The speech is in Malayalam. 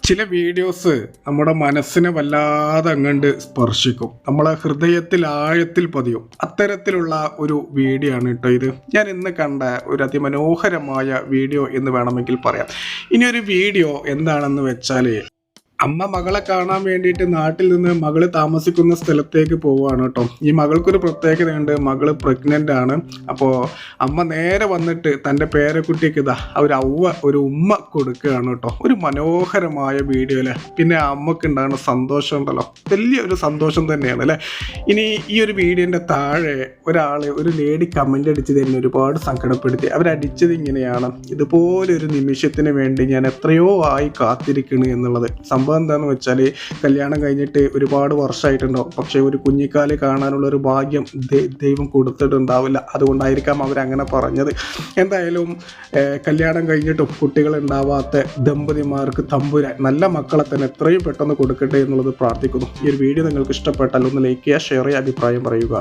ചില വീഡിയോസ് നമ്മുടെ മനസ്സിനെ വല്ലാതെ അങ്ങണ്ട് സ്പർശിക്കും, നമ്മളെ ഹൃദയത്തിൽ ആഴത്തിൽ പതിയും. അത്തരത്തിലുള്ള ഒരു വീഡിയോ ആണ് കേട്ടോ ഇത്. ഞാൻ ഇന്ന് കണ്ട ഒരു അതിമനോഹരമായ വീഡിയോ എന്ന് വേണമെങ്കിൽ പറയാം. ഇനി ഒരു വീഡിയോ എന്താണെന്ന് വെച്ചാൽ, അമ്മ മകളെ കാണാൻ വേണ്ടിയിട്ട് നാട്ടിൽ നിന്ന് മകള് താമസിക്കുന്ന സ്ഥലത്തേക്ക് പോവുകയാണ് കേട്ടോ. ഈ മകൾക്കൊരു പ്രത്യേകതയുണ്ട്, മകള് പ്രഗ്നൻ്റ് ആണ്. അപ്പോൾ അമ്മ നേരെ വന്നിട്ട് തൻ്റെ പേരക്കുട്ടിക്ക് ഒരു ഉമ്മ കൊടുക്കുകയാണ് കേട്ടോ. ഒരു മനോഹരമായ വീഡിയോ അല്ലേ. പിന്നെ അമ്മക്ക് ഉണ്ടാകുന്ന സന്തോഷം ഉണ്ടല്ലോ, വലിയൊരു സന്തോഷം തന്നെയാണ് അല്ലേ. ഇനി ഈ ഒരു വീഡിയോൻ്റെ താഴെ ഒരു ലേഡി കമൻ്റ് അടിച്ചത് എന്നെ ഒരുപാട് സങ്കടപ്പെടുത്തി. അവരടിച്ചത് ഇങ്ങനെയാണ്: ഇതുപോലൊരു നിമിഷത്തിന് വേണ്ടി ഞാൻ എത്രയോ ആയി കാത്തിരിക്കുന്നു എന്നുള്ളത്. സംഭവം എന്താണെന്ന് വെച്ചാൽ, കല്യാണം കഴിഞ്ഞിട്ട് ഒരുപാട് വർഷമായിട്ടുണ്ടാവും, പക്ഷേ ഒരു കുഞ്ഞിക്കാല് കാണാനുള്ള ഒരു ഭാഗ്യം ദൈവം കൊടുത്തിട്ടുണ്ടാവില്ല. അതുകൊണ്ടായിരിക്കാം അവരങ്ങനെ പറഞ്ഞത്. എന്തായാലും കല്യാണം കഴിഞ്ഞിട്ടും കുട്ടികളുണ്ടാവാത്ത ദമ്പതിമാർക്ക് തമ്പുരാൻ നല്ല മക്കളെ തന്നെ എത്രയും പെട്ടെന്ന് കൊടുക്കട്ടെ എന്നുള്ളത് പ്രാർത്ഥിക്കുന്നു. ഈ ഒരു വീഡിയോ നിങ്ങൾക്ക് ഇഷ്ടപ്പെട്ടാൽ ഒന്ന് ലൈക്ക് ചെയ്യുക, ഷെയർ ചെയ്യുക, അഭിപ്രായം പറയുക.